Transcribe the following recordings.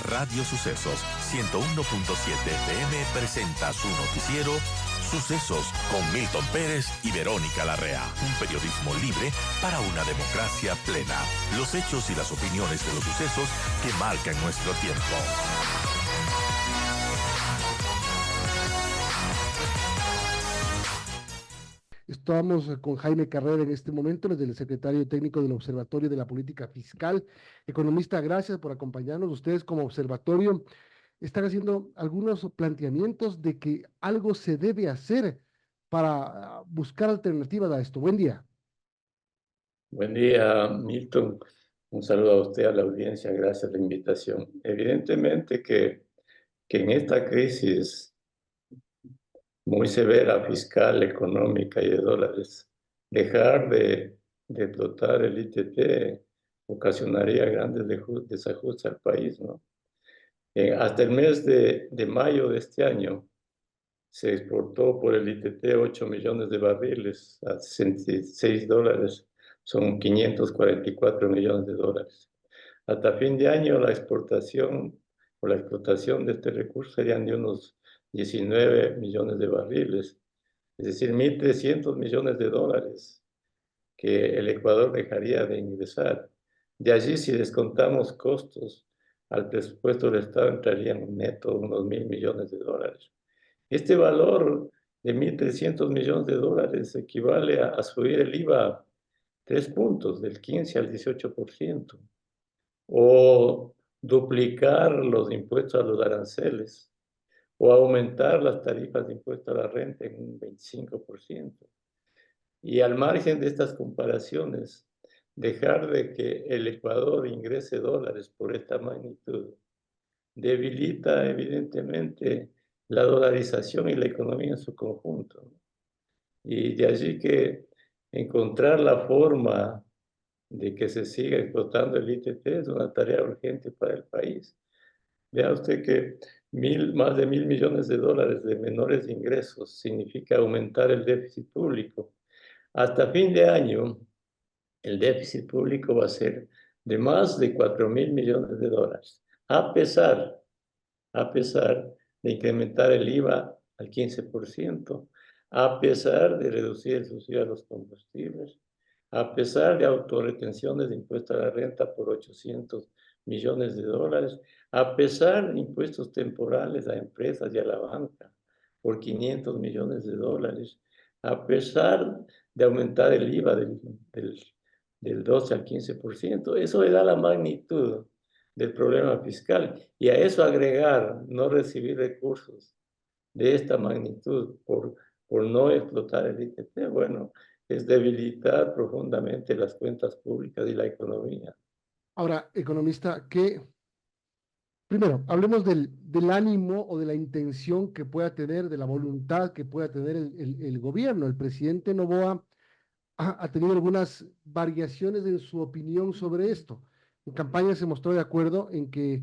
Radio Sucesos 101.7 FM presenta su noticiero Sucesos con Milton Pérez y Verónica Larrea. Un periodismo libre para una democracia plena. Los hechos y las opiniones de los sucesos que marcan nuestro tiempo. Estamos con Jaime Carrera en este momento, desde el secretario técnico del Observatorio de la Política Fiscal. Economista, gracias por acompañarnos. Ustedes como observatorio están haciendo algunos planteamientos de que algo se debe hacer para buscar alternativas a esto. Buen día. Buen día, Milton. Un saludo a usted, a la audiencia. Gracias por la invitación. Evidentemente que en esta crisis muy severa, fiscal, económica y de dólares, dejar de explotar el ITT ocasionaría grandes desajustes al país, ¿no? Hasta el mes de mayo de este año se exportó por el ITT 8 millones de barriles a $66. Son 544 millones de dólares. Hasta fin de año la exportación o la explotación de este recurso serían de unos 19 millones de barriles, es decir, 1.300 millones de dólares que el Ecuador dejaría de ingresar. De allí, si descontamos costos al presupuesto del Estado, entrarían un neto unos 1.000 millones de dólares. Este valor de 1.300 millones de dólares equivale a subir el IVA 3 puntos, del 15 al 18%, o duplicar los impuestos a los aranceles, o aumentar las tarifas de impuesto a la renta en un 25%. Y al margen de estas comparaciones, dejar de que el Ecuador ingrese dólares por esta magnitud debilita evidentemente la dolarización y la economía en su conjunto. Y de allí que encontrar la forma de que se siga explotando el ITT es una tarea urgente para el país. Vea usted que más de 1.000 millones de dólares de menores ingresos significa aumentar el déficit público. Hasta fin de año, el déficit público va a ser de más de 4.000 millones de dólares, a pesar de incrementar el IVA al 15%, a pesar de reducir el subsidio a los combustibles, a pesar de autorretenciones de impuestos a la renta por 800 millones de dólares, a pesar de impuestos temporales a empresas y a la banca por 500 millones de dólares, a pesar de aumentar el IVA del 12 al 15%. Eso le da la magnitud del problema fiscal. Y a eso agregar no recibir recursos de esta magnitud por no explotar el ITT, bueno, es debilitar profundamente las cuentas públicas y la economía. Ahora, economista, primero, hablemos del ánimo o de la intención que pueda tener, de la voluntad que pueda tener el gobierno. El presidente Noboa ha tenido algunas variaciones en su opinión sobre esto. En campaña se mostró de acuerdo en que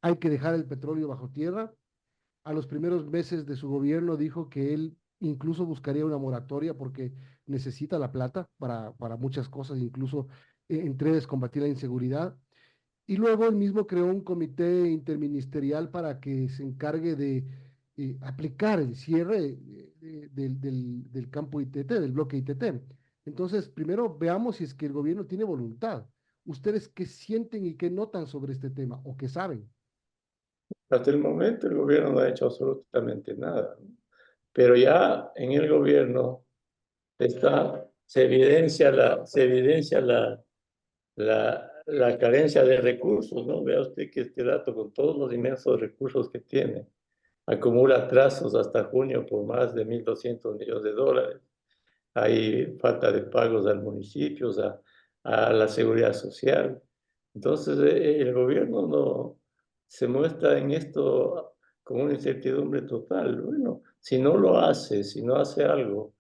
hay que dejar el petróleo bajo tierra. A los primeros meses de su gobierno dijo que él incluso buscaría una moratoria porque necesita la plata para muchas cosas, incluso entre ellas combatir la inseguridad. Y luego él mismo creó un comité interministerial para que se encargue de aplicar el cierre del campo ITT, del bloque ITT. Entonces, primero veamos si es que el gobierno tiene voluntad. ¿Ustedes qué sienten y qué notan sobre este tema o qué saben? Hasta el momento el gobierno no ha hecho absolutamente nada, ¿no? Pero ya en el gobierno se evidencia la carencia de recursos, ¿no? Vea usted que este dato, con todos los inmensos recursos que tiene, acumula atrasos hasta junio por más de 1.200 millones de dólares. Hay falta de pagos a municipios, a la seguridad social. Entonces, el gobierno no se muestra en esto con una incertidumbre total. Bueno, si no lo hace, si no hace algo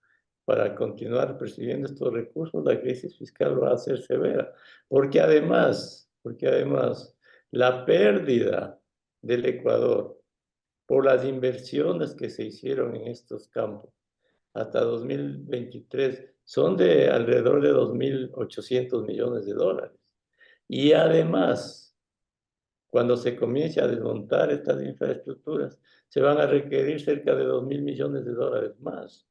para continuar percibiendo estos recursos, la crisis fiscal va a ser severa. Porque además, la pérdida del Ecuador por las inversiones que se hicieron en estos campos hasta 2023 son de alrededor de 2.800 millones de dólares. Y además, cuando se comience a desmontar estas infraestructuras, se van a requerir cerca de $2.000 millones más.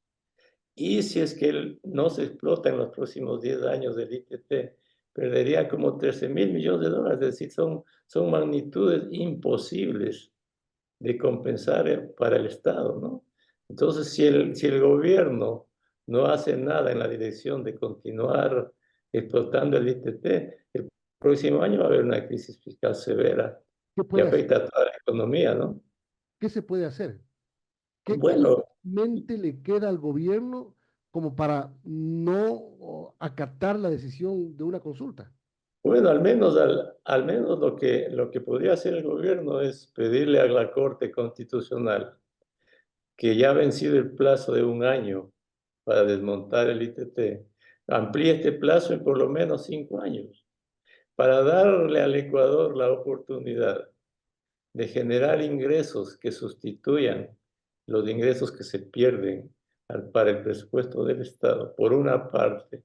Y si es que no se explota en los próximos 10 años del ITT, perdería como $13.000 millones, es decir, son magnitudes imposibles de compensar para el Estado, ¿no? Entonces, si el gobierno no hace nada en la dirección de continuar explotando el ITT, el próximo año va a haber una crisis fiscal severa ¿Qué que puede hacer? afecta a toda la economía, ¿no? ¿Qué se puede hacer? ¿Qué Bueno, mente le queda al gobierno como para no acatar la decisión de una consulta? bueno, al menos lo que podría hacer el gobierno es pedirle a la Corte Constitucional que ya ha vencido el plazo de un año para desmontar el ITT, amplíe este plazo en por lo menos 5 años, para darle al Ecuador la oportunidad de generar ingresos que sustituyan los ingresos que se pierden para el presupuesto del Estado, por una parte,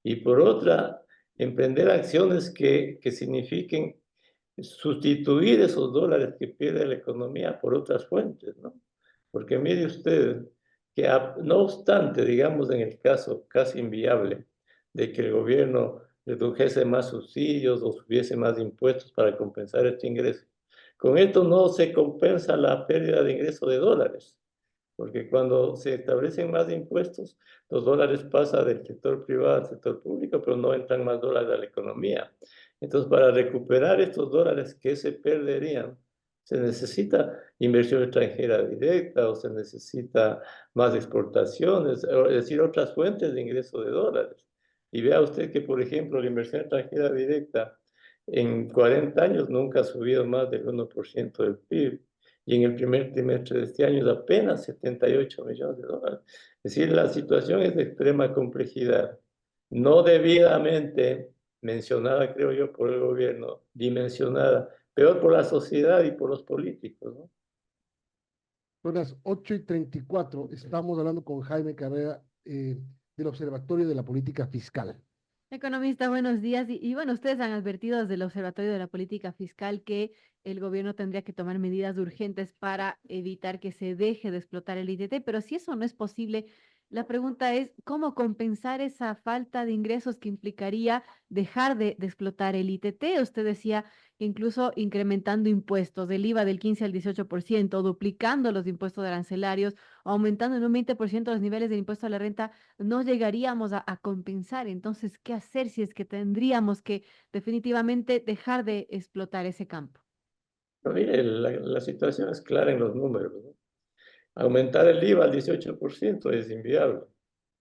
y por otra, emprender acciones que signifiquen sustituir esos dólares que pierde la economía por otras fuentes, ¿no? Porque mire usted que no obstante, digamos en el caso casi inviable de que el gobierno redujese más subsidios o subiese más impuestos para compensar este ingreso, con esto no se compensa la pérdida de ingreso de dólares, porque cuando se establecen más impuestos, los dólares pasan del sector privado al sector público, pero no entran más dólares a la economía. Entonces, para recuperar estos dólares que se perderían, se necesita inversión extranjera directa o se necesita más exportaciones, es decir, otras fuentes de ingreso de dólares. Y vea usted que, por ejemplo, la inversión extranjera directa en 40 años nunca ha subido más del 1% del PIB y en el primer trimestre de este año es apenas $78 millones. Es decir, la situación es de extrema complejidad, no debidamente mencionada, creo yo, por el gobierno, dimensionada, peor por la sociedad y por los políticos, ¿no? Son las 8:34. Estamos hablando con Jaime Carrera del Observatorio de la Política Fiscal. Economista, buenos días. Y bueno, ustedes han advertido desde el Observatorio de la Política Fiscal que el gobierno tendría que tomar medidas urgentes para evitar que se deje de explotar el ITT, pero si eso no es posible, la pregunta es cómo compensar esa falta de ingresos que implicaría dejar de explotar el ITT. Usted decía que incluso incrementando impuestos, del IVA del 15 al 18%, duplicando los impuestos arancelarios, aumentando en un 20% los niveles del impuesto a la renta, no llegaríamos a compensar. Entonces, ¿qué hacer si es que tendríamos que definitivamente dejar de explotar ese campo? Pero mire, la situación es clara en los números, ¿no? Aumentar el IVA al 18% es inviable.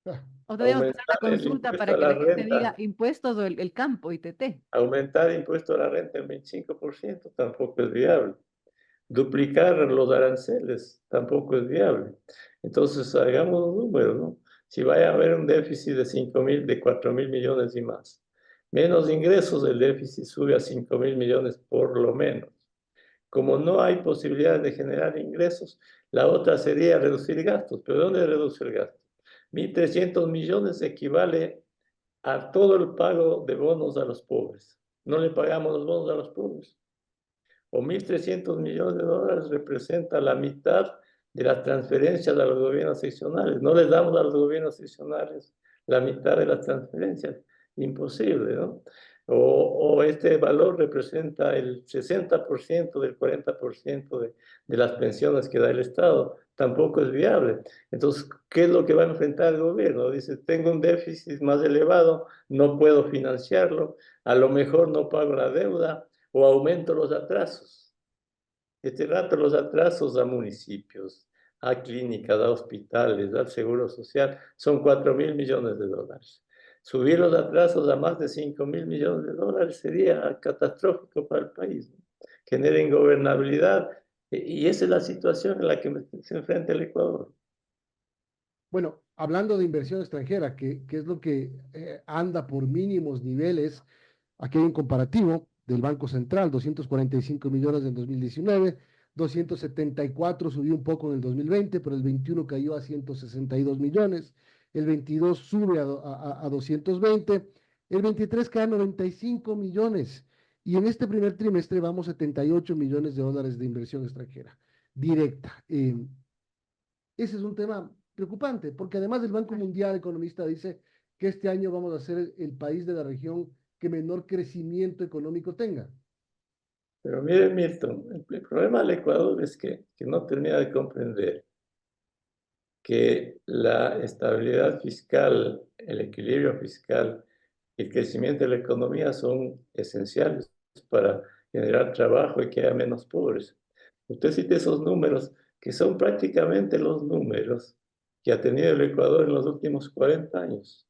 Ah, O deberíamos hacer Aumentar una el consulta impuesto para a que la la gente diga renta, impuestos o el campo, ITT. aumentar el impuesto a la renta en 25% tampoco es viable. Duplicar los aranceles tampoco es viable. Entonces, hagamos un número, ¿no? Si vaya a haber un déficit de 5.000, de 4.000 millones y más, menos ingresos, el déficit sube a 5.000 millones por lo menos. Como no hay posibilidad de generar ingresos, la otra sería reducir gastos. ¿Pero dónde reduce el gasto? 1.300 millones equivale a todo el pago de bonos a los pobres. No le pagamos los bonos a los pobres. O 1.300 millones de dólares representa la mitad de las transferencias a los gobiernos seccionales. No les damos a los gobiernos seccionales la mitad de las transferencias. Imposible, ¿no? O este valor representa el 60% del 40% de las pensiones que da el Estado. Tampoco es viable. Entonces, ¿qué es lo que va a enfrentar el gobierno? Dice, tengo un déficit más elevado, no puedo financiarlo, a lo mejor no pago la deuda o aumento los atrasos. Este rato los atrasos a municipios, a clínicas, a hospitales, al seguro social, son 4.000 millones de dólares. Subir los atrasos a más de 5.000 millones de dólares sería catastrófico para el país, ¿no? Genera ingobernabilidad y esa es la situación en la que se enfrenta el Ecuador. Bueno, hablando de inversión extranjera, que es lo que anda por mínimos niveles, aquí hay un comparativo del Banco Central, 245 millones en 2019, 274 subió un poco en el 2020, pero el 21 cayó a 162 millones, el 22 sube a 220, el 23 cae a 95 millones. Y en este primer trimestre vamos 78 millones de dólares de inversión extranjera directa. Ese es un tema preocupante, porque además el Banco Mundial Economista dice que este año vamos a ser el país de la región que menor crecimiento económico tenga. Pero mire, Milton, el problema del Ecuador es que no termina de comprender que la estabilidad fiscal, el equilibrio fiscal y el crecimiento de la economía son esenciales para generar trabajo y que haya menos pobres. Usted cita esos números, que son prácticamente los números que ha tenido el Ecuador en los últimos 40 años.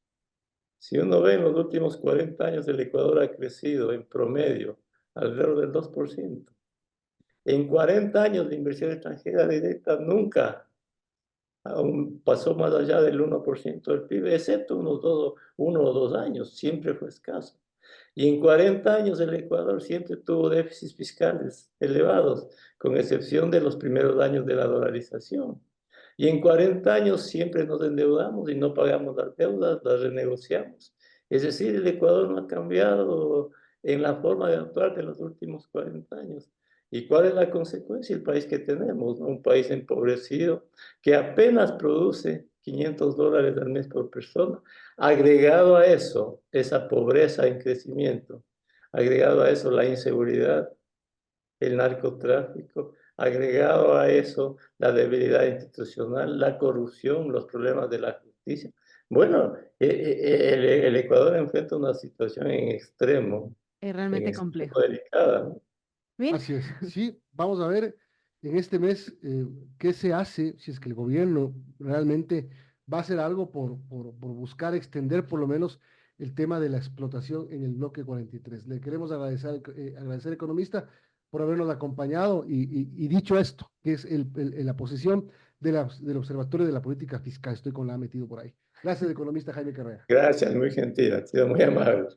Si uno ve en los últimos 40 años, el Ecuador ha crecido en promedio alrededor del 2%. En 40 años de inversión extranjera directa nunca aún pasó más allá del 1% del PIB, excepto uno o dos años, siempre fue escaso. Y en 40 años el Ecuador siempre tuvo déficits fiscales elevados, con excepción de los primeros años de la dolarización. Y en 40 años siempre nos endeudamos y no pagamos las deudas, las renegociamos. Es decir, el Ecuador no ha cambiado en la forma de actuar de los últimos 40 años. ¿Y cuál es la consecuencia? El país que tenemos, ¿no? Un país empobrecido que apenas produce $500 al mes por persona. Agregado a eso, esa pobreza en crecimiento, agregado a eso la inseguridad, el narcotráfico, agregado a eso la debilidad institucional, la corrupción, los problemas de la justicia. Bueno, el Ecuador enfrenta una situación Es en realmente extremo complejo. delicada, ¿no? Bien, Así es. Sí, vamos a ver en este mes qué se hace, si es que el gobierno realmente va a hacer algo por buscar extender por lo menos el tema de la explotación en el bloque 43. Le queremos agradecer, economista, por habernos acompañado y dicho esto, que es la posición del Observatorio de la Política Fiscal. Estoy con la ha metido por ahí. Gracias, economista Jaime Carrera. Gracias, muy gentil, ha sido muy amable.